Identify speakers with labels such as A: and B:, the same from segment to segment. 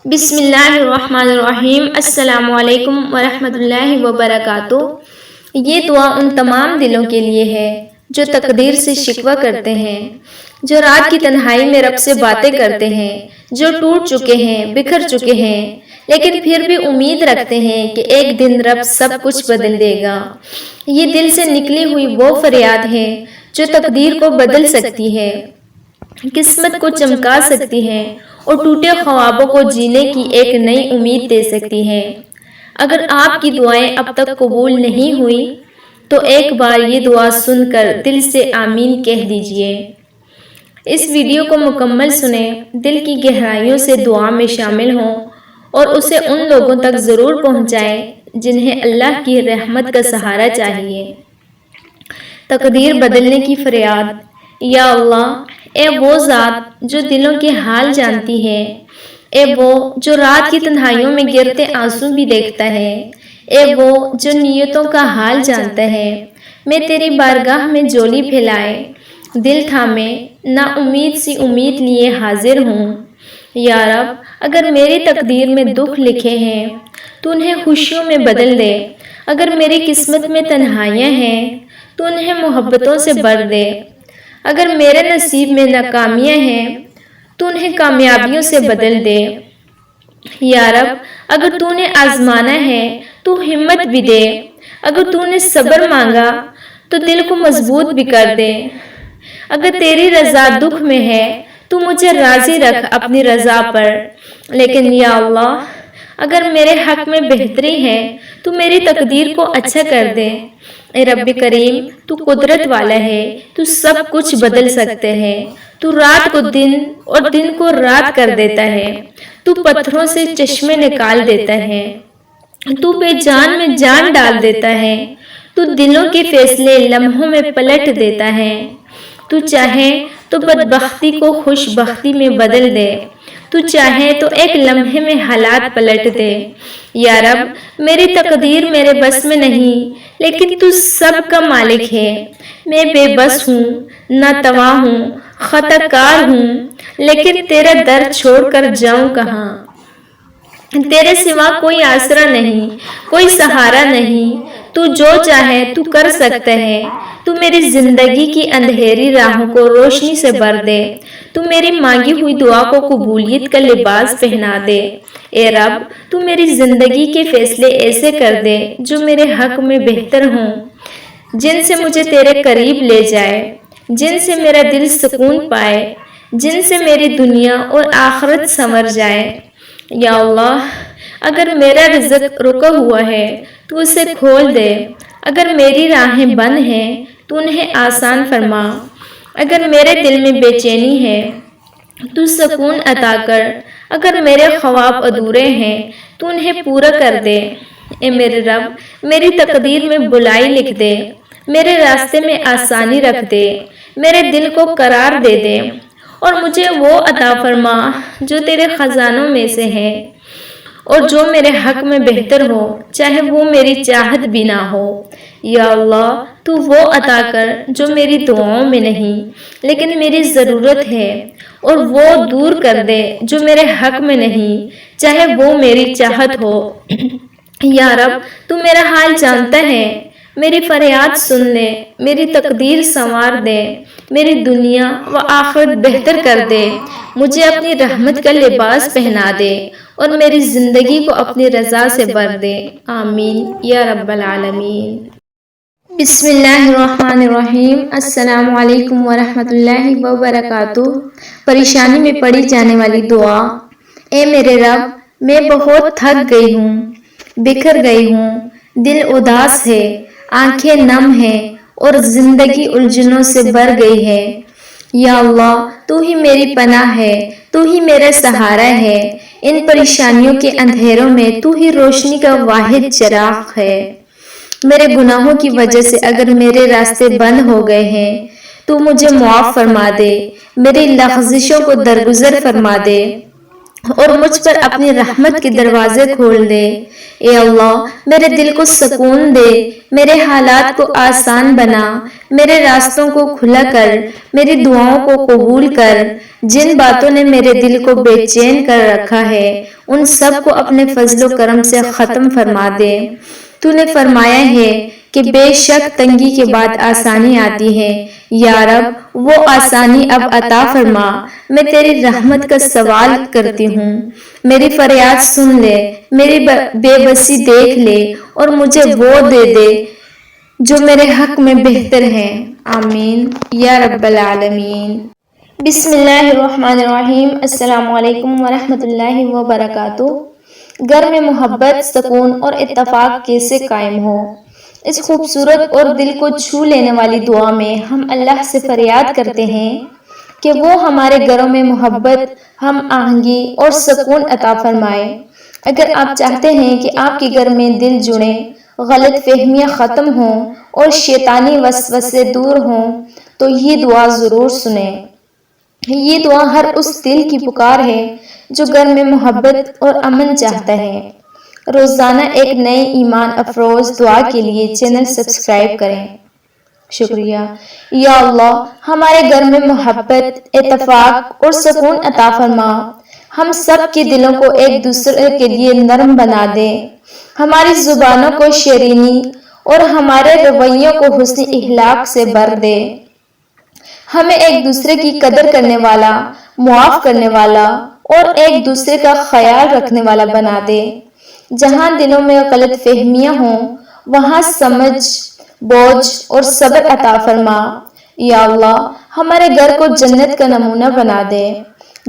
A: بسم اللہ الرحمن الرحیم۔ السلام علیکم ورحمۃ اللہ وبرکاتہ۔ یہ دعا ان تمام دلوں کے لیے ہے جو تقدیر سے شکوہ کرتے ہیں، جو رات کی تنہائی میں رب سے باتیں کرتے ہیں، جو ٹوٹ چکے ہیں، بکھر چکے ہیں، لیکن پھر بھی امید رکھتے ہیں کہ ایک دن رب سب کچھ بدل دے گا۔ یہ دل سے نکلی ہوئی وہ فریاد ہے جو تقدیر کو بدل سکتی ہے، قسمت کو چمکا سکتی ہے اور ٹوٹے خوابوں کو جینے کی ایک نئی امید دے سکتی ہے۔ اگر آپ کی دعائیں اب تک قبول نہیں ہوئی تو ایک بار یہ دعا سن کر دل سے آمین کہہ دیجئے۔ اس ویڈیو کو مکمل سنیں، دل کی گہرائیوں سے دعا میں شامل ہوں اور اسے ان لوگوں تک ضرور پہنچائیں جنہیں اللہ کی رحمت کا سہارا چاہیے۔ تقدیر بدلنے کی فریاد۔ یا اللہ، اے وہ ذات جو دلوں کے حال جانتی ہے، اے وہ جو رات کی تنہائیوں میں گرتے آنسو بھی دیکھتا ہے، اے وہ جو نیتوں کا حال جانتا ہے، میں تیری بارگاہ میں جولی پھیلائے، دل تھامے، نا امید سی امید لیے حاضر ہوں۔ یا رب، اگر میری تقدیر میں دکھ لکھے ہیں تو انہیں خوشیوں میں بدل دے، اگر میری قسمت میں تنہائیاں ہیں تو انہیں محبتوں سے بھر دے، اگر میرے نصیب میں ناکامیاں ہیں تو انہیں کامیابیوں سے بدل دے۔ یا رب، اگر تو نے آزمانا ہے تو ہمت بھی دے، اگر تو نے صبر مانگا تو دل کو مضبوط بھی کر دے، اگر تیری رضا دکھ میں ہے تو مجھے راضی رکھ اپنی رضا پر۔ لیکن یا اللہ، اگر میرے حق میں بہتری ہے تو میری تقدیر کو اچھا کر دے۔ اے رب کریم، تو قدرت والا ہے، تو سب کچھ بدل سکتے ہیں، تو رات کو دن اور دن کو رات کر دیتا ہے، تو پتھروں سے چشمے نکال دیتا ہے، تو بے جان میں جان ڈال دیتا ہے، تو دلوں کے فیصلے لمحوں میں پلٹ دیتا ہے، تو چاہے تو بدبختی کو خوش بختی میں بدل دے، تو چاہے تو ایک لمحے میں حالات پلٹ دے۔ یا رب، میری تقدیر میرے بس میں نہیں، لیکن تو سب کا مالک ہے۔ میں بے بس ہوں، ناتواں ہوں، خطا کار ہوں، لیکن تیرا در چھوڑ کر جاؤں کہاں؟ تیرے سوا کوئی آسرا نہیں، کوئی سہارا نہیں، تو جو چاہے تو کر سکتا ہے۔ تو میری زندگی کی اندھیری راہوں کو روشنی سے بھر دے، تو میری مانگی ہوئی دعا کو قبولیت کا لباس پہنا دے۔ اے رب، تو میری زندگی کے فیصلے ایسے کر دے جو میرے حق میں بہتر ہوں، جن سے مجھے تیرے قریب لے جائے، جن سے میرا دل سکون پائے، جن سے میری دنیا اور آخرت سنور جائے۔ یا اللہ، اگر میرا رزق رکا ہوا ہے تو اسے کھول دے، اگر میری راہیں بند ہیں تو انہیں آسان فرما، اگر میرے دل میں بے چینی ہے تو سکون عطا کر، اگر میرے خواب ادھورے ہیں تو انہیں پورا کر دے۔ اے میرے رب، میری تقدیر میں بلائی لکھ دے، میرے راستے میں آسانی رکھ دے، میرے دل کو قرار دے دے، اور مجھے وہ عطا فرما جو تیرے خزانوں میں سے ہے اور جو میرے حق میں بہتر ہو، چاہے وہ میری چاہت بھی نہ ہو۔ یا اللہ، تو وہ عطا کر جو میری دعاؤں میں نہیں لیکن میری ضرورت ہے، اور وہ دور کر دے جو میرے حق میں نہیں، چاہے وہ میری چاہت ہو۔ یا رب، تو میرا حال جانتا ہے، میری فریاد سن لے، میری تقدیر سنوار دے، میری دنیا و آخرت بہتر کر دے، مجھے اپنی رحمت کا لباس پہنا دے اور میری زندگی کو اپنی رضا سے بھر دے۔ آمین یا رب العالمین۔ بسم اللہ الرحمن الرحیم۔ السلام علیکم ورحمۃ اللہ وبرکاتہ۔ پریشانی میں پڑی جانے والی دعا۔ اے میرے رب، میں بہت تھک گئی ہوں، بکھر گئی ہوں، دل اداس ہے، آنکھیں نم ہیں اور زندگی الجھنوں سے بھر گئی ہے۔ یا اللہ، تو ہی میری پناہ ہے، تو ہی میرا سہارا ہے، ان پریشانیوں کے اندھیروں میں تو ہی روشنی کا واحد چراغ ہے۔ میرے گناہوں کی وجہ سے اگر میرے راستے بند ہو گئے ہیں تو مجھے معاف فرما دے، میری لغزشوں کو درگزر فرما دے، اور مجھ پر اپنی رحمت کے دروازے کھول دے۔ اے اللہ میرے دل کو سکون دے، میرے حالات کو آسان بنا، میرے راستوں کو کھلا کر، میری دعاؤں کو قبول کر۔ جن باتوں نے میرے دل کو بے چین کر رکھا ہے ان سب کو اپنے فضل و کرم سے ختم فرما دے۔ تو نے فرمایا ہے کہ بے شک تنگی کے بعد آسانی آتی ہے، یا رب وہ آسانی اب عطا فرما۔ میں تیری رحمت کا سوال کرتی ہوں، میری فریاد سن لے، میری بے بسی دیکھ لے اور مجھے وہ دے دے جو میرے حق میں بہتر ہے۔ آمین یا رب العالمین۔ بسم اللہ الرحمن الرحیم۔ السلام علیکم ورحمۃ اللہ وبرکاتہ۔ گھر میں محبت، سکون اور اتفاق کیسے قائم ہو؟ اس خوبصورت اور دل کو چھو لینے والی دعا میں ہم اللہ سے فریاد کرتے ہیں کہ وہ ہمارے گھروں میں محبت، ہم آہنگی اور سکون عطا فرمائے۔ اگر آپ چاہتے ہیں کہ آپ کے گھر میں دل جڑے، غلط فہمیاں ختم ہوں اور شیطانی وسوسے دور ہوں تو یہ دعا ضرور سنیں۔ یہ دعا ہر اس دل کی پکار ہے جو گھر میں محبت اور امن چاہتا ہے۔ روزانہ ایک نئے ایمان افروز دعا کے لیے چینل سبسکرائب کریں۔ شکریہ۔ یا اللہ ہمارے گھر میں محبت، اتفاق اور سکون عطا فرما۔ ہم سب کے دلوں کو ایک دوسرے کے لیے نرم بنا دے، ہماری زبانوں کو شیرینی اور ہمارے رویوں کو حسن اخلاق سے بھر دے۔ ہمیں ایک دوسرے کی قدر کرنے والا، معاف کرنے والا اور ایک دوسرے کا خیال رکھنے والا بنا دے۔ جہاں دلوں میں غلط فہمیاں ہوں وہاں سمجھ، بوجھ اور صبر عطا فرما۔ یا اللہ ہمارے گھر کو جنت کا نمونہ بنا دے،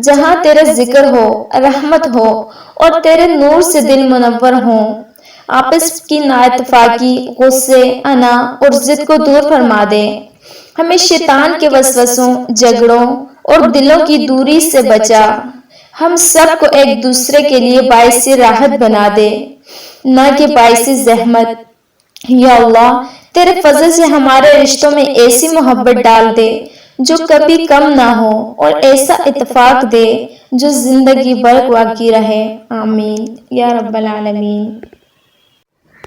A: جہاں تیرا ذکر ہو، رحمت ہو اور تیرے نور سے دل منور ہوں۔ آپس کی نااتفاقی، غصے، انا اور ضد کو دور فرما دے۔ ہمیں شیطان کے وسوسوں، جھگڑوں اور دلوں کی دوری سے بچا۔ ہم سب کو ایک دوسرے کے لیے باعث راحت بنا دے، نہ کہ باعث زحمت۔ یا اللہ تیرے فضل سے ہمارے رشتوں میں ایسی محبت ڈال دے جو کبھی کم نہ ہو، اور ایسا اتفاق دے جو زندگی بھر باقی رہے۔ آمین یا رب العالمین۔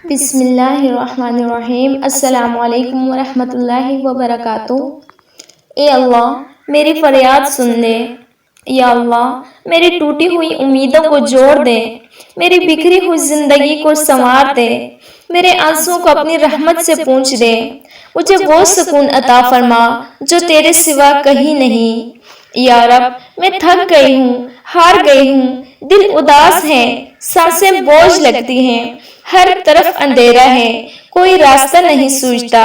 A: بسم اللہ الرحمن الرحیم۔ السلام علیکم ورحمۃ اللہ وبرکاتہ۔ اے اللہ میری فریاد سن لے۔ یا اللہ میری ٹوٹی ہوئی امیدوں کو جوڑ دے، میری بکھری ہوئی زندگی کو سنوار دے، میرے آنسوں کو اپنی رحمت سے پونچھ دے۔ مجھے وہ سکون عطا فرما جو تیرے سوا کہیں نہیں۔ یا رب میں تھک گئی ہوں، ہار گئی ہوں، دل اداس ہے، سانسیں بوجھ لگتی ہیں، ہر طرف اندھیرا ہے، کوئی راستہ نہیں سوجھتا،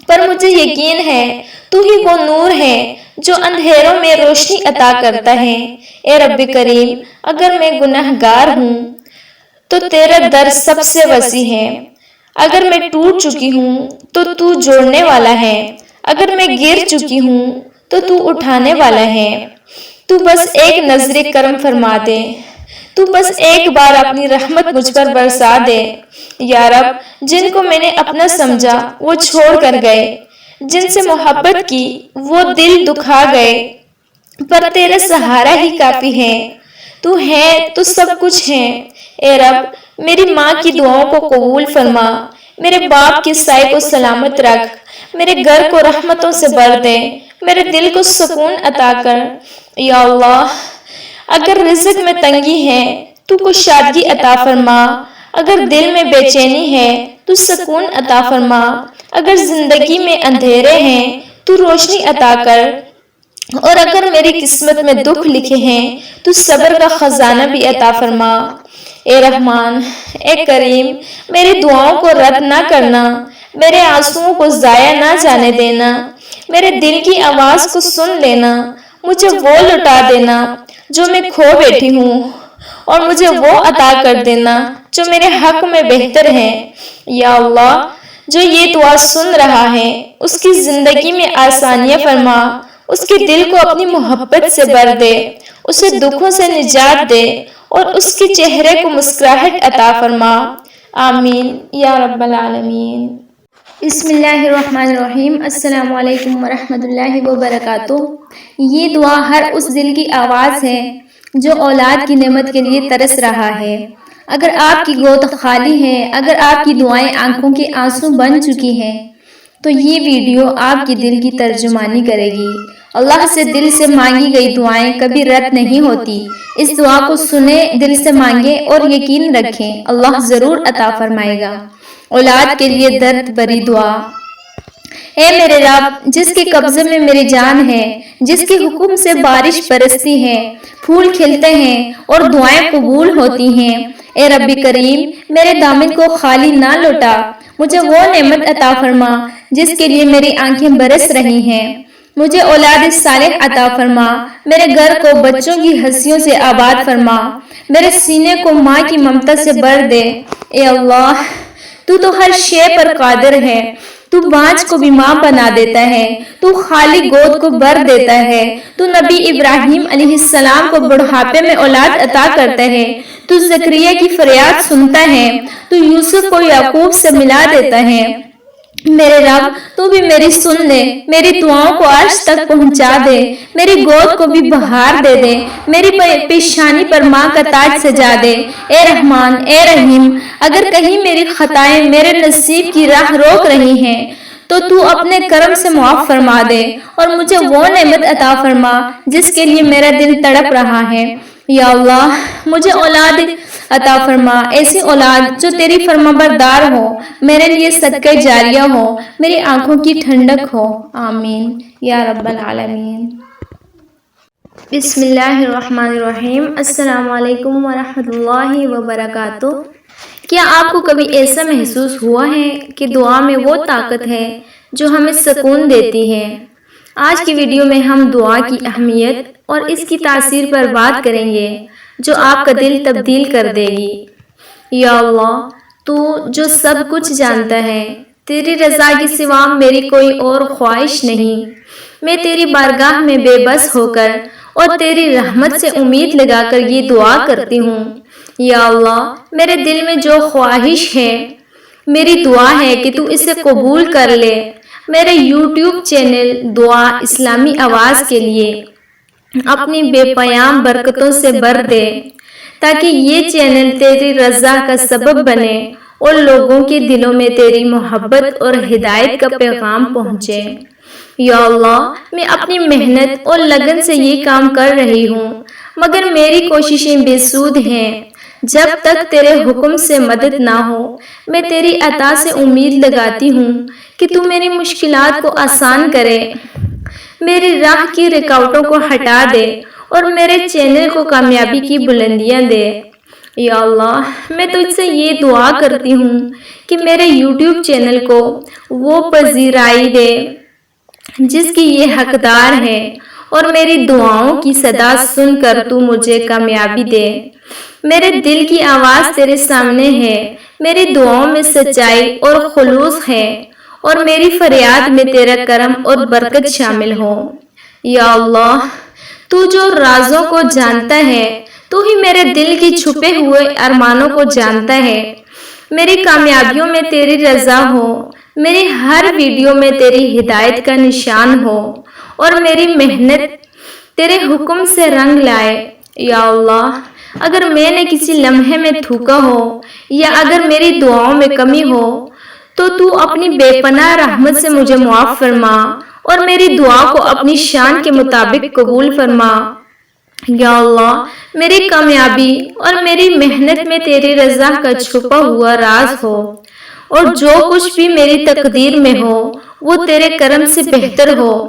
A: پر مجھے یقین ہے تو ہی وہ نور ہے جو اندھیروں میں روشنی عطا کرتا ہے۔ اے رب کریم اگر میں گناہگار ہوں تو تیرا در سب سے وسیع ہے، اگر میں ٹوٹ چکی ہوں تو جوڑنے والا ہے، اگر میں گر چکی ہوں تو اٹھانے والا ہے۔ تو بس ایک نظر کرم فرما دے، تو بس ایک بار اپنی رحمت مجھ پر برسا دے۔ یا رب جن کو میں نے اپنا سمجھا وہ چھوڑ کر گئے، جن سے محبت کی وہ دل دکھا گئے، پر تیرا سہارا ہی کافی ہے۔ تو ہے تو سب کچھ ہے۔ اے رب میری ماں کی دعاؤں کو قبول فرما، میرے باپ کے سائے کو سلامت رکھ، میرے گھر کو رحمتوں سے بھر دے، میرے دل کو سکون عطا کر۔ یا اللہ اگر رزق میں تنگی ہے تو کشادگی عطا فرما، اگر دل میں بے چینی ہے تو سکون عطا فرما، اگر زندگی میں اندھیرے ہیں تو روشنی عطا کر، اور اگر میری قسمت میں دکھ لکھے ہیں تو صبر کا خزانہ بھی عطا فرما۔ اے رحمان، اے کریم میری دعاؤں کو رد نہ کرنا، میرے آنسوؤں کو ضائع نہ جانے دینا، میرے دل کی آواز کو سن لینا، مجھے وہ لوٹا دینا جو میں کھو بیٹھی ہوں، اور مجھے وہ عطا کر دینا جو میرے حق میں بہتر ہے۔ یا اللہ جو یہ دعا سن رہا ہے اس کی زندگی میں آسانیاں فرما، اس کے دل کو اپنی محبت سے بھر دے، اسے دکھوں سے نجات دے اور اس کے چہرے کو مسکراہٹ عطا فرما۔ آمین یا رب العالمین۔ بسم اللہ الرحمن الرحیم۔ السلام علیکم ورحمۃ اللہ وبرکاتہ۔ یہ دعا ہر اس دل کی آواز ہے جو اولاد کی نعمت کے لیے ترس رہا ہے۔ اگر آپ کی گود خالی ہے، اگر آپ کی دعائیں آنکھوں کے آنسو بن چکی ہیں، تو یہ ویڈیو آپ کے دل کی ترجمانی کرے گی۔ اللہ سے دل سے مانگی گئی دعائیں کبھی رد نہیں ہوتی۔ اس دعا کو سنیں، دل سے مانگیں اور یقین رکھیں اللہ ضرور عطا فرمائے گا۔ اولاد کے لیے درد بری دعا۔ اے میرے رب، جس کے قبضے میں میری جان ہے، جس کے حکم سے بارش برستی ہے، پھول کھلتے ہیں اور دعائیں قبول ہوتی ہیں، اے رب کریم میرے دامن کو خالی نہ لوٹا، مجھے وہ نعمت عطا فرما جس کے لیے میری آنکھیں برس رہی ہیں۔ مجھے اولاد صالح عطا فرما، میرے گھر کو بچوں کی ہنسیوں سے آباد فرما، میرے سینے کو ماں کی ممتا سے بھر دے۔ اے اللہ، تو ہر شے پر قادر ہے، تو بانجھ کو بھی ماں بنا دیتا ہے، تو خالی گود کو بھر دیتا ہے، تو نبی ابراہیم علیہ السلام کو بڑھاپے میں اولاد عطا کرتا ہے، تو زکریا کی فریاد سنتا ہے، تو یوسف کو یعقوب سے ملا دیتا ہے۔ میرے رب، تو بھی میری سن لے، میری دعاؤں کو عرش تک پہنچا دے، میری گود کو بھی بہار دے دے، میری پیشانی پر ماں کا تاج سجا دے۔ اے رحمان، اے رحیم، اگر کہیں میری خطائیں میرے نصیب کی راہ روک رہی ہیں تو اپنے کرم سے معاف فرما دے اور مجھے وہ نعمت عطا فرما جس کے لیے میرا دل تڑپ رہا ہے۔ یا اللہ، مجھے اولاد عطا فرما، ایسی اولاد جو تیری فرما بردار ہو، میرے لیے صدقہ جاریہ ہو، میری آنکھوں کی ٹھنڈک ہو۔ آمین یا رب العالمین۔ بسم اللہ الرحمن الرحیم۔ السلام علیکم ورحمۃ اللہ وبرکاتہ۔ کیا آپ کو کبھی ایسا محسوس ہوا ہے کہ دعا میں وہ طاقت ہے جو ہمیں سکون دیتی ہے؟ آج کی ویڈیو میں ہم دعا کی اہمیت اور اس کی تاثیر پر بات کریں گے جو آپ کا دل تبدیل کر دے گی۔ یا اللہ، تو جو سب کچھ جانتا ہے، تیری رضا کے سوا میری کوئی اور خواہش نہیں۔ میں تیری بارگاہ میں بے بس ہو کر اور تیری رحمت سے امید لگا کر یہ دعا کرتی ہوں۔ یا اللہ، میرے دل میں جو خواہش ہے، میری دعا ہے کہ تو اسے قبول کر لے۔ میرے یوٹیوب چینل دعا اسلامی آواز کے لیے اپنی بے پیام برکتوں سے بھر دے تاکہ یہ چینل تیری رضا کا سبب بنے اور لوگوں کے دلوں میں تیری محبت اور ہدایت کا پیغام پہنچے۔ یا اللہ، میں اپنی محنت اور لگن سے یہ کام کر رہی ہوں، مگر میری کوششیں بے سود ہیں۔ جب تک تیرے حکم سے مدد نہ ہو، میں تیری عطا سے امید لگاتی ہوں کہ تو میری مشکلات کو آسان کرے، میری راہ کی رکاوٹوں کو ہٹا دے اور میرے چینل کو کامیابی کی بلندیاں دے۔ یا اللہ، میں تجھ سے یہ دعا کرتی ہوں کہ میرے یوٹیوب چینل کو وہ پذیرائی دے جس کی یہ حقدار ہے اور میری دعاؤں کی صدا سن کر تو مجھے کامیابی دے۔ میرے دل کی آواز تیرے سامنے ہے، میری دعاؤں میں سچائی اور خلوص ہے اور میری فریاد میں تیرا کرم اور برکت شامل ہو۔ یا اللہ، تو جو رازوں کو جانتا ہے، تو ہی میرے دل کے چھپے ہوئے ارمانوں کو جانتا ہے۔ میری کامیابیوں میں تیری رضا ہو، میری ہر ویڈیو میں تیری ہدایت کا نشان ہو اور میری محنت تیرے حکم سے رنگ لائے۔ یا اللہ، اگر میں نے کسی لمحے میں تھوکا ہو یا اگر میری دعاؤں میں کمی ہو تو اپنی بے پناہ رحمت سے مجھے معاف فرما اور میری دعا کو اپنی شان کے مطابق قبول فرما۔ یا اللہ، میری کامیابی اور میری محنت میں تیری رضا کا چھپا ہوا راز ہو اور جو کچھ بھی میری تقدیر میں ہو وہ تیرے کرم سے بہتر ہو۔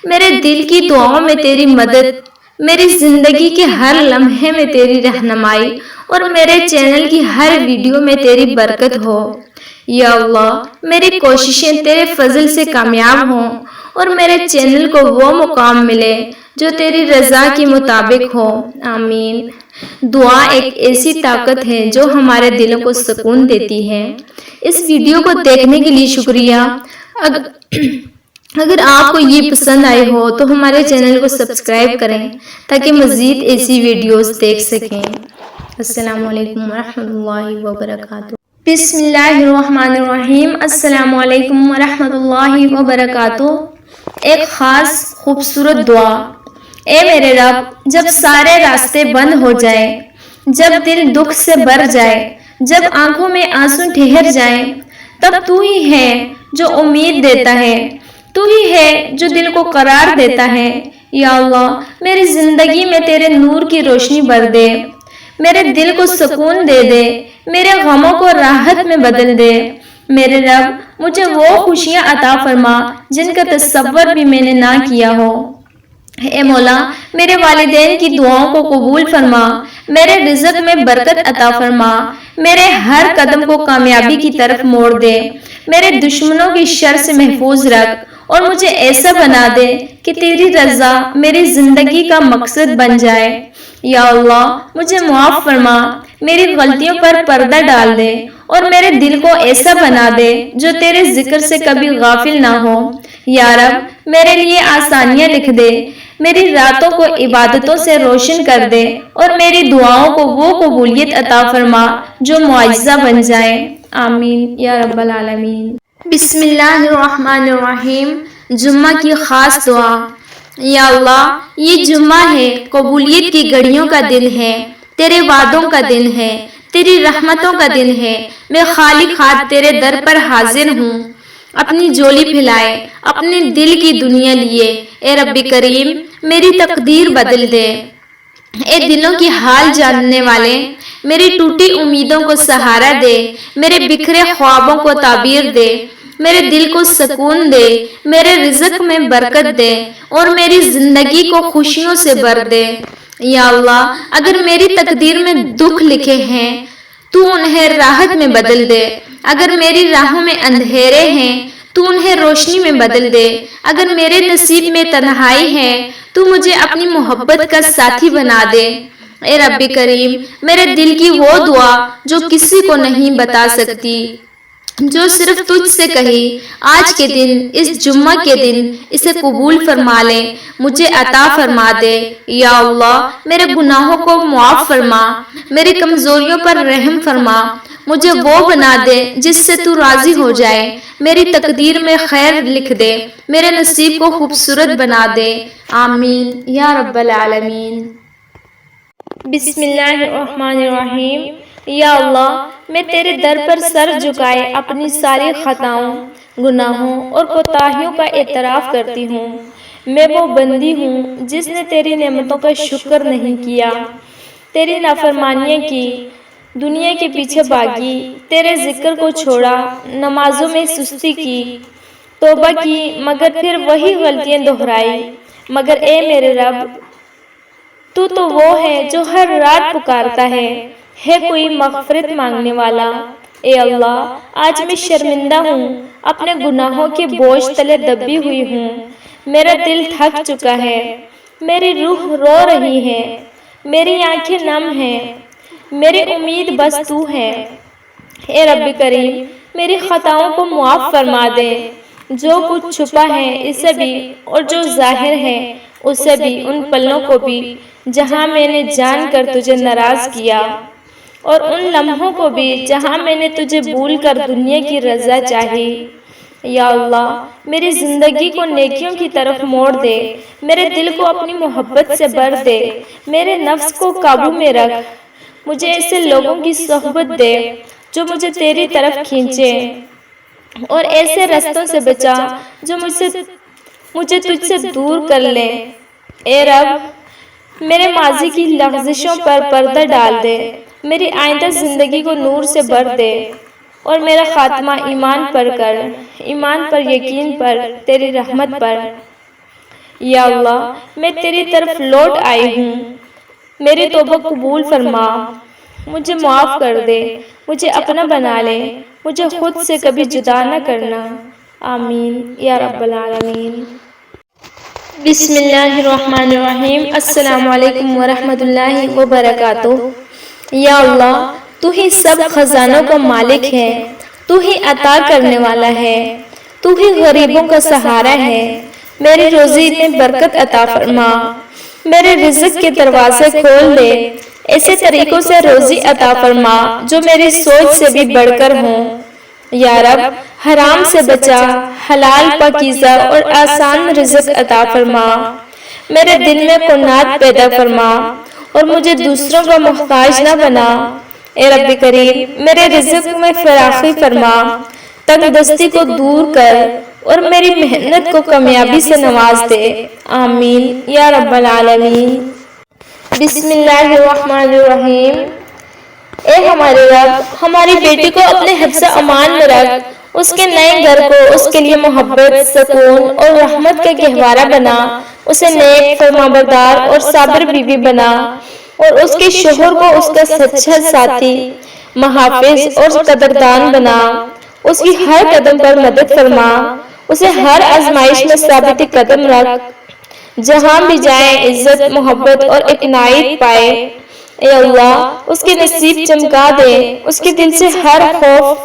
A: میرے دل کی دعاؤں میں تیری مدد، میری زندگی کے ہر لمحے میں تیری رہنمائی اور میرے چینل کی ہر ویڈیو میں تیری برکت ہو۔ یا اللہ، میری کوششیں تیرے فضل سے کامیاب ہوں اور میرے چینل کو وہ مقام ملے جو تیری رضا کے مطابق ہو۔ آمین۔ دعا ایک ایسی طاقت ہے جو ہمارے دلوں کو سکون دیتی ہے۔ اس ویڈیو کو دیکھنے کے لیے شکریہ۔ اگر آپ کو یہ پسند آئے ہو تو ہمارے چینل کو سبسکرائب کریں تاکہ مزید ایسی ویڈیوز دیکھ سکیں۔ السلام علیکم ورحمۃ اللہ وبرکاتہ۔ بسم اللہ الرحمن الرحیم۔ السلام علیکم ورحمۃ اللہ وبرکاتہ۔ ایک خاص خوبصورت دعا۔ اے میرے رب، جب سارے راستے بند ہو جائیں، جب دل دکھ سے بھر جائے، جب آنکھوں میں آنسو ٹھہر جائیں، تب تو ہی ہے جو امید دیتا ہے، تو ہی ہے جو دل کو قرار دیتا ہے۔ یا اللہ، میری زندگی میں تیرے نور کی روشنی بھر دے، میرے دل کو سکون دے دے، میرے غموں کو راحت میں بدل دے۔ میرے رب، مجھے وہ خوشیاں عطا فرما جن کا تصور بھی میں نے نہ کیا ہو۔ اے مولا، میرے والدین کی دعاؤں کو قبول فرما، میرے رزق میں برکت عطا فرما، میرے ہر قدم کو کامیابی کی طرف موڑ دے، میرے دشمنوں کی شر سے محفوظ رکھ، اور مجھے ایسا بنا دے کہ تیری رضا میری زندگی کا مقصد بن جائے۔ یا اللہ، مجھے معاف فرما، میری غلطیوں پر پردہ ڈال دے، اور میرے دل کو ایسا بنا دے جو تیرے ذکر سے کبھی غافل نہ ہو۔ یا رب، میرے لیے آسانیاں لکھ دے، میری راتوں کو عبادتوں سے روشن کر دے، اور میری دعاؤں کو وہ قبولیت عطا فرما جو معجزہ بن جائے۔ آمین یا رب العالمین۔ بسم اللہ الرحمن الرحیم۔ جمعہ کی خاص دعا۔ یا اللہ، یہ جمعہ ہے، قبولیت کی گھڑیوں کا دن ہے، تیرے وعدوں کا دن ہے، تیری رحمتوں کا دن ہے۔ میں خالی ہاتھ تیرے در پر حاضر ہوں، اپنی جھولی پھیلائے، اپنے دل کی دنیا لیے۔ اے رب کریم، میری تقدیر بدل دے۔ اے دلوں کی حال جاننے والے، میری ٹوٹی امیدوں کو سہارا دے، میرے بکھرے خوابوں کو تعبیر دے، میرے دل کو سکون دے، میرے رزق میں برکت دے، اور میری زندگی کو خوشیوں سے بھر دے۔ یا اللہ، اگر میری تقدیر میں دکھ لکھے ہیں تو انہیں راحت میں بدل دے، اگر میری راہوں میں اندھیرے ہیں تو انہیں روشنی میں بدل دے، اگر میرے نصیب میں تنہائی ہے تو مجھے اپنی محبت کا ساتھی بنا دے۔ اے رب کریم، میرے دل کی وہ دعا جو کسی کو نہیں بتا سکتی، جو صرف تجھ سے کہی، آج کے دن، اس جمعہ کے دن اسے قبول فرما لے، مجھے عطا فرما دے۔ یا اللہ، میرے گناہوں کو معاف فرما، میری کمزوریوں پر رحم فرما، مجھے وہ بنا دے جس سے تو راضی ہو جائے، میری تقدیر میں خیر لکھ دے، میرے نصیب کو خوبصورت بنا دے۔ آمین یا رب العالمین۔ بسم اللہ الرحمن الرحیم۔ یا اللہ، میں تیرے در پر سر جھکائے اپنی ساری خطاؤں، گناہوں اور کوتاہیوں کا اعتراف کرتی ہوں۔ میں وہ بندی ہوں جس نے تیری نعمتوں کا شکر نہیں کیا، تیری نافرمانیاں کی، دنیا کے پیچھے بھاگی، تیرے ذکر کو چھوڑا، نمازوں میں سستی کی، توبہ کی مگر پھر وہی غلطیاں دہرائی۔ مگر اے میرے رب، تو وہ ہے جو ہر رات پکارتا ہے کوئی مغفرت مانگنے والا۔ اے اللہ، آج میں شرمندہ ہوں، اپنے گناہوں کے بوجھ تلے دبی ہوئی ہوں، میرا دل تھک چکا ہے، میری روح رو رہی ہے، میری آنکھیں نم ہیں، میری امید بس تو ہے۔ اے رب کریم، میری خطاؤں کو معاف فرما دے، جو کچھ چھپا ہے اسے بھی، اور جو ظاہر ہے اسے بھی، ان پلوں کو بھی جہاں میں نے جان کر تجھے ناراض کیا، اور ان لمحوں کو بھی جہاں میں نے تجھے بھول کر دنیا کی رضا چاہی۔ یا اللہ، میری زندگی کو نیکیوں کی طرف موڑ دے، میرے دل کو اپنی محبت سے بھر دے، میرے نفس کو قابو میں رکھ، مجھے ایسے لوگوں کی صحبت دے جو مجھے تیری طرف کھینچے، اور ایسے رستوں سے بچا جو مجھے تجھ سے دور کر لیں۔ اے رب، میرے ماضی کی لغزشوں پر پردہ ڈال دے، میری آئندہ زندگی کو نور سے بھر دے، اور میرا خاتمہ ایمان پر کر، ایمان پر، یقین پر، تیری رحمت پر۔ یا اللہ، میں تیری طرف لوٹ آئی ہوں، میری توبہ قبول فرما، مجھے معاف کر دے، مجھے اپنا بنا لے، مجھے خود سے کبھی جدا نہ کرنا۔ آمین یا رب العالمین۔ بسم اللہ الرحمن الرحیم۔ السلام علیکم ورحمۃ اللہ وبرکاتہ۔ یا اللہ، تو ہی سب خزانوں کا مالک ہے، تو ہی عطا کرنے والا ہے، تو ہی غریبوں کا سہارا ہے، میری روزی میں برکت عطا فرما، میرے رزق کے دروازے کھول دے، ایسے طریقوں سے روزی عطا فرما جو میری سوچ سے بھی بڑھ کر ہوں۔ یا رب، حرام سے بچا، حلال، پاکیزہ اور آسان رزق عطا فرما، میرے دل میں قناعت پیدا فرما اور مجھے دوسروں کا محتاج نہ بنا۔ اے رب کریم، میرے رزق میں فراخی فرما، تنگ دستی کو دور کر اور میری محنت کو کامیابی سے نواز دے۔ آمین یا رب العالمین۔ بسم اللہ الرحمن الرحیم۔ اے ہمارے رب، ہماری بیٹی کو اپنے حفظ امان میں رکھ، اس کے نئے گھر کو اس کے لیے محبت، سکون اور رحمت کا گہوارہ بنا، اسے نیک، فرمانبردار اور صابر بیوی بنا، اور اس کے شوہر کو اس کا سچا ساتھی، محافظ اور قدردان بنا، اس کی ہر قدم پر مدد فرما، اسے ہر آزمائش میں ثابت قدم رکھ، جہاں بھی جائے عزت، محبت اور عنایت پائے۔ اے اللہ، اس کے نصیب چمکا دے، اس کے دل سے ہر خوف،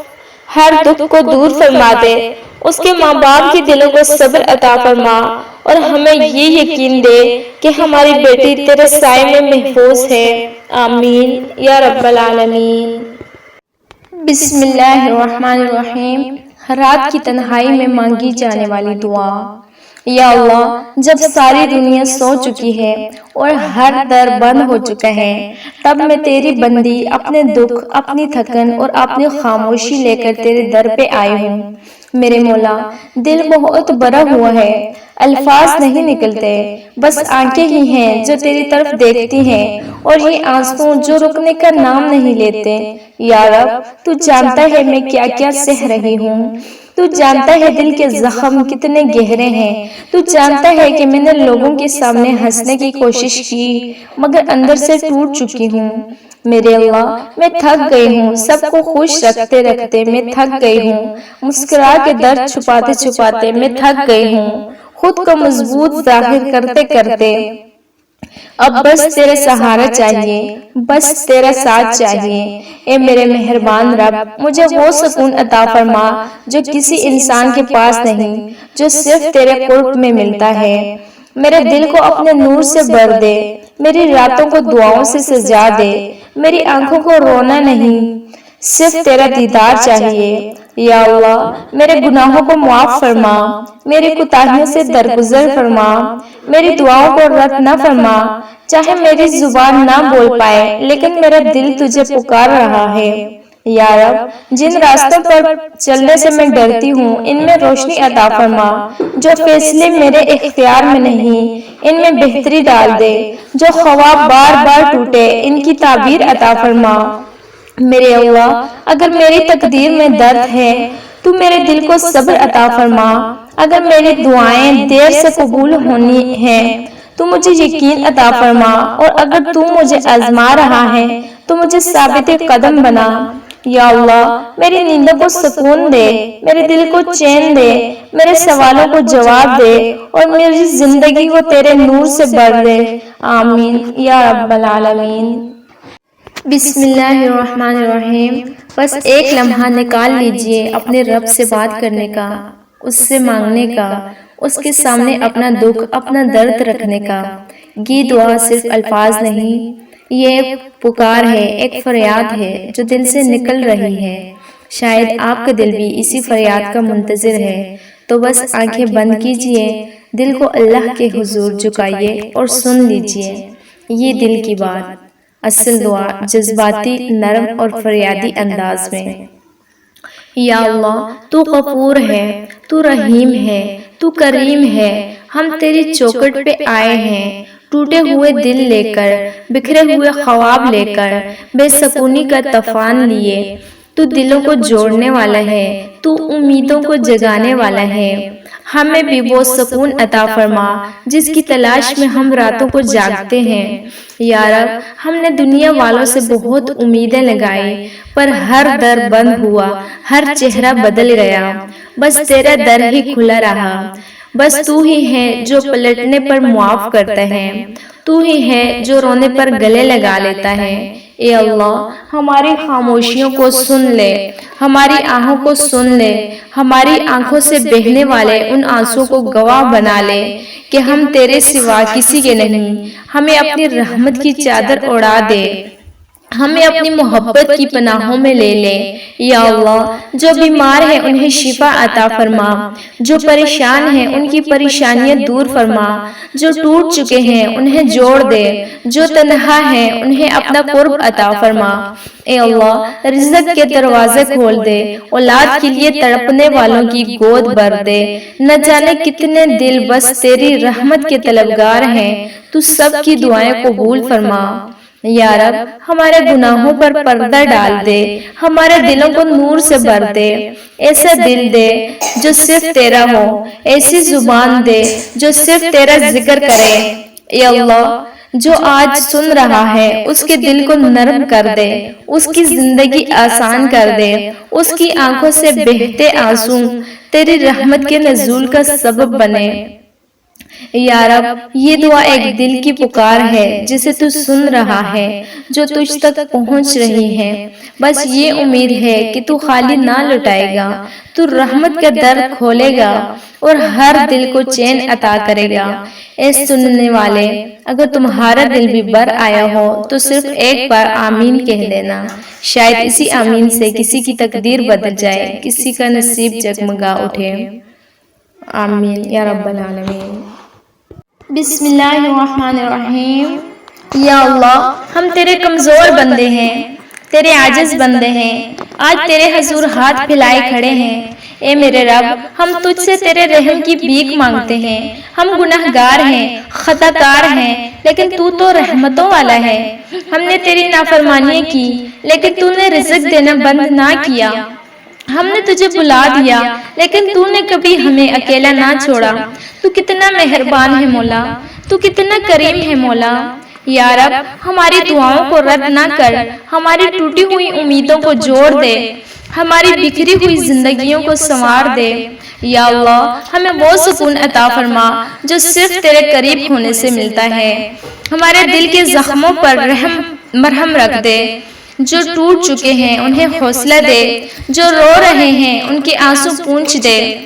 A: ہر دکھ کو دور فرما دے، اس کے ماں باپ کے دلوں کو صبر عطا فرما، اور ہمیں یہ یقین دے کہ ہماری بیٹی تیرے سائے میں محفوظ ہے۔ آمین یا رب العالمین۔ بسم اللہ الرحمن الرحیم۔ رات کی تنہائی میں مانگی جانے والی دعا۔ یا اللہ، جب ساری دنیا سو چکی ہے اور ہر در بند ہو چکا ہے، تب میں تیری بندی اپنے دکھ، اپنی تھکن اور اپنی خاموشی لے کر تیرے در پہ آئی ہوں۔ میرے مولا، دل بہت بھرا ہوا ہے، الفاظ نہیں نکلتے، بس آنکھیں ہی ہیں جو تیری طرف دیکھتی ہیں، اور یہ آنسو جو رکنے کا نام نہیں لیتے۔ یا رب، تو جانتا ہے میں کیا کیا سہ رہی ہوں، تو جانتا ہے دل کے زخم کتنے گہرے ہیں، تو جانتا ہے کہ میں نے لوگوں کے سامنے ہنسنے کی کوشش کی مگر اندر سے ٹوٹ چکی ہوں۔ میرے اللہ، میں تھک گئی ہوں، سب کو خوش رکھتے رکھتے میں تھک گئی ہوں، مسکرا کے درد چھپاتے چھپاتے میں تھک گئی ہوں، خود کو مضبوط ظاہر کرتے کرتے۔ اب بس تیرے سہارا چاہیے، بس تیرا ساتھ چاہیے۔ اے میرے مہربان رب، مجھے وہ سکون عطا فرما جو کسی انسان کے پاس نہیں، جو صرف تیرے قرب میں ملتا ہے۔ میرے دل کو اپنے نور سے بھر دے، میری راتوں کو دعاؤں سے سجا دے، میری آنکھوں کو رونا نہیں، صرف تیرا دیدار چاہیے۔ یا اللہ، میرے گناہوں کو معاف فرما، میری کوتاہیوں سے درگزر فرما، میری دعاؤں کو رد نہ فرما، چاہے میری زبان نہ بول پائے لیکن میرا دل تجھے پکار رہا ہے۔ یا رب، جن راستوں پر چلنے سے میں ڈرتی ہوں ان میں روشنی عطا فرما، جو فیصلے میرے اختیار میں نہیں ان میں بہتری ڈال دے، جو خواب بار بار ٹوٹے ان کی تعبیر عطا فرما۔ میرے اللہ، اگر میری تقدیر میں درد ہے تو میرے دل کو صبر عطا فرما، اگر میری دعائیں دیر سے قبول ہونی ہیں تو مجھے یقین عطا فرما، اور اگر تو مجھے آزما رہا ہے تو مجھے ثابت قدم بنا۔ یا اللہ، میری نیندوں کو سکون دے، میرے دل کو چین دے، میرے سوالوں کو جواب دے، اور میری زندگی کو تیرے نور سے بھر دے۔ آمین یا رب العالمین۔ بسم اللہ الرحمن الرحیم۔ بس ایک لمحہ نکال لیجئے اپنے رب سے بات کرنے کا، اس سے مانگنے کا، اس کے سامنے اپنا دکھ، اپنا درد رکھنے کا۔ یہ دعا صرف الفاظ نہیں، یہ ایک پکار ہے، ایک فریاد ہے جو دل سے نکل رہی ہے۔ شاید آپ کا دل بھی اسی فریاد کا منتظر ہے، تو بس آنکھیں بند کیجئے، دل کو اللہ کے حضور جھکائیے اور سن لیجئے یہ دل کی بات۔ اصل دعا جذباتی، نرم اور فریادی انداز میں۔ یا اللہ، تو غفور ہے، تو رحیم ہے، تو کریم ہے، ہم تیری چوکھٹ پہ آئے ہیں، ٹوٹے ہوئے دل لے کر، بکھرے ہوئے خواب لے کر، بے سکونی کا طوفان لیے۔ تو دلوں کو جوڑنے والا ہے، تو امیدوں کو جگانے والا ہے۔ ہمیں بھی وہ سکون عطا فرما جس کی تلاش میں ہم راتوں کو جاگتے ہیں۔ یا رب، ہم نے دنیا والوں سے بہت امیدیں لگائی، پر ہر در بند ہوا، ہر چہرہ بدل گیا، بس تیرا در ہی کھلا رہا۔ بس تو ہی ہے جو پلٹنے پر معاف کرتا ہے، تو ہی ہے جو رونے پر گلے لگا لیتا ہے۔ اے اللہ، ہماری خاموشیوں کو سن لے، ہماری آہوں کو سن لے، ہماری آنکھوں سے بہنے والے ان آنسوں کو گواہ بنا لے کہ ہم تیرے سوا کسی کے نہیں، ہمیں اپنی رحمت کی چادر اڑا دے۔ ہمیں اپنی محبت کی پناہوں میں لے لے۔ یا اللہ جو بیمار ہیں انہیں شفا عطا فرما، جو پریشان ہیں ان کی پریشانیاں دور فرما، جو ٹوٹ چکے ہیں انہیں جوڑ دے، جو تنہا ہیں انہیں اپنا قرب عطا فرما۔ اے اللہ رزق کے دروازے کھول دے، اولاد کے لیے تڑپنے والوں کی گود بھر دے۔ نہ جانے کتنے دل بس تیری رحمت کے طلبگار ہیں، تو سب کی دعائیں قبول فرما۔ یا رب ہمارے گناہوں پر پردہ ڈال دے، ہمارے دلوں کو نور سے بھر دے۔ ایسا دل دے جو صرف تیرا ہو، ایسی زبان دے جو صرف تیرا ذکر کرے۔ اے اللہ جو آج سن رہا ہے اس کے دل کو نرم کر دے، اس کی زندگی آسان کر دے، اس کی آنکھوں سے بہتے آنسو تیری رحمت کے نزول کا سبب بنے۔ یا رب یہ دعا ایک دل کی پکار ہے جسے تو سن رہا ہے، جو تجھ تک پہنچ رہی ہے۔ بس یہ امید ہے کہ تو خالی نہ لٹائے گا، تو رحمت کا در کھولے گا اور ہر دل کو چین عطا کرے گا۔ اے سننے والے اگر تمہارا دل بھی بر آیا ہو تو صرف ایک بار آمین کہہ دینا، شاید اسی آمین سے کسی کی تقدیر بدل جائے، کسی کا نصیب جگمگا اٹھے۔ آمین یا رب العالمین۔ بسم اللہ الرحمن الرحیم۔ یا اللہ ہم تیرے کمزور بندے ہیں، تیرے عاجز بندے ہیں، آج تیرے حضور ہاتھ پھیلائے کھڑے ہیں۔ اے میرے رب ہم تجھ سے تیرے رحم کی بھیک مانگتے ہیں، ہم گناہگار ہیں، خطا کار ہیں، لیکن تو رحمتوں والا ہے۔ ہم نے تیری نافرمانیاں کی لیکن تو نے رزق دینا بند نہ کیا، ہم نے تجھے بلا دیا لیکن تو نے کبھی ہمیں اکیلا نہ چھوڑا۔ تو کتنا مہربان ہے مولا، تو کتنا کریم ہے مولا۔ یا رب ہماری دعاؤں کو رد نہ کر، ہماری ٹوٹی ہوئی امیدوں کو جوڑ دے، ہماری بکھری ہوئی زندگیوں کو سنوار دے۔ یا اللہ ہمیں وہ سکون عطا فرما جو صرف تیرے قریب ہونے سے ملتا ہے۔ ہمارے دل کے زخموں پر مرہم رکھ دے، جو ٹوٹ چکے ہیں انہیں حوصلہ دے، جو رو رہے ہیں ان کے آنسو پونچھ دے۔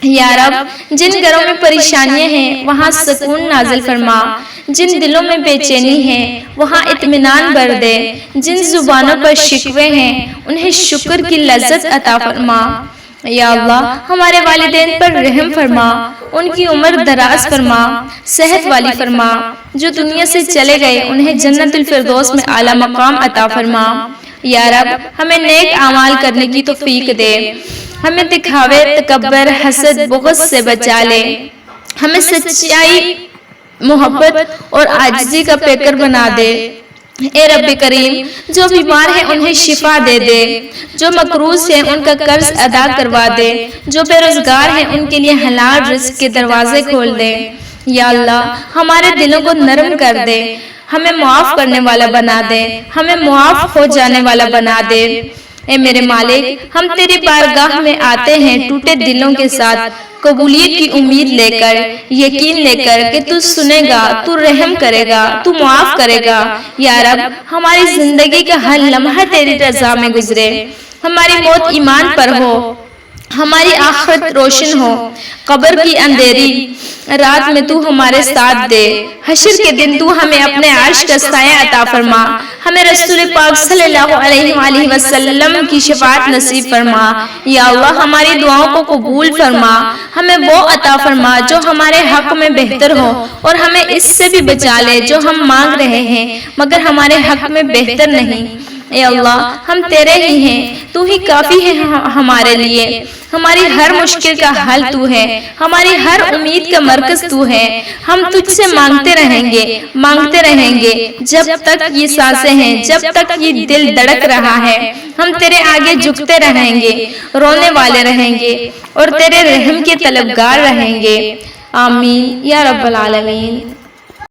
A: یا رب جن گھروں میں پریشانیاں ہیں وہاں سکون نازل فرما، جن دلوں میں بے چینی ہے وہاں اطمینان بھر دے، جن زبانوں پر شکوے ہیں انہیں شکر کی لذت عطا فرما۔ یا اللہ ہمارے والدین پر رحم فرما، ان کی عمر دراز فرما، صحت والی فرما، جو دنیا سے چلے گئے انہیں جنت الفردوس میں اعلیٰ مقام عطا فرما۔ یا رب ہمیں نیک اعمال کرنے کی توفیق دے، ہمیں دکھاوے، تکبر، حسد، بغض سے بچا لے، ہمیں سچائی، محبت اور عاجزی کا پیکر بنا دے۔ اے رب کریم جو بیمار ہیں انہیں شفا دے دے، جو مقروض ہیں ان کا قرض ادا کروا دے، جو بے روزگار ہیں ان کے لیے حلال رزق کے دروازے کھول دے۔ یا اللہ ہمارے دلوں کو نرم کر دے، ہمیں معاف کرنے والا بنا دے، ہمیں معاف ہو جانے والا بنا دے۔ اے میرے مالک ہم تیری بارگاہ میں آتے ہیں ٹوٹے دلوں کے ساتھ، قبولیت کی امید لے کر، یقین لے کر کہ تو سنے گا، تو رحم کرے گا، تو معاف کرے گا۔ یا رب ہماری زندگی کا ہر لمحہ تیری رضا میں گزرے، ہماری موت ایمان پر ہو، ہماری آخرت روشن ہو، قبر کی اندھیری رات میں تو ہمارے ساتھ دے، حشر کے دن تو ہمیں اپنے عرش کا سایہ عطا فرما، ہمیں رسول پاک صلی اللہ علیہ وآلہ وسلم کی شفاعت نصیب فرما۔ یا اللہ ہماری دعاؤں کو قبول فرما، ہمیں وہ عطا فرما جو ہمارے حق میں بہتر ہو، اور ہمیں اس سے بھی بچا لے جو ہم مانگ رہے ہیں مگر ہمارے حق میں بہتر نہیں۔ اے اللہ ہم تیرے ہی ہیں، تو ہی کافی ہے ہمارے لیے، ہماری ہر مشکل کا حل تو ہے، ہماری ہر امید کا مرکز تو ہے۔ ہم تجھ سے مانگتے رہیں گے جب تک یہ سانسیں ہیں، جب تک یہ دل دھڑک رہا ہے، ہم تیرے آگے جھکتے رہیں گے، رونے والے رہیں گے اور تیرے رحم کے طلبگار رہیں گے۔ آمین یا رب العالمین۔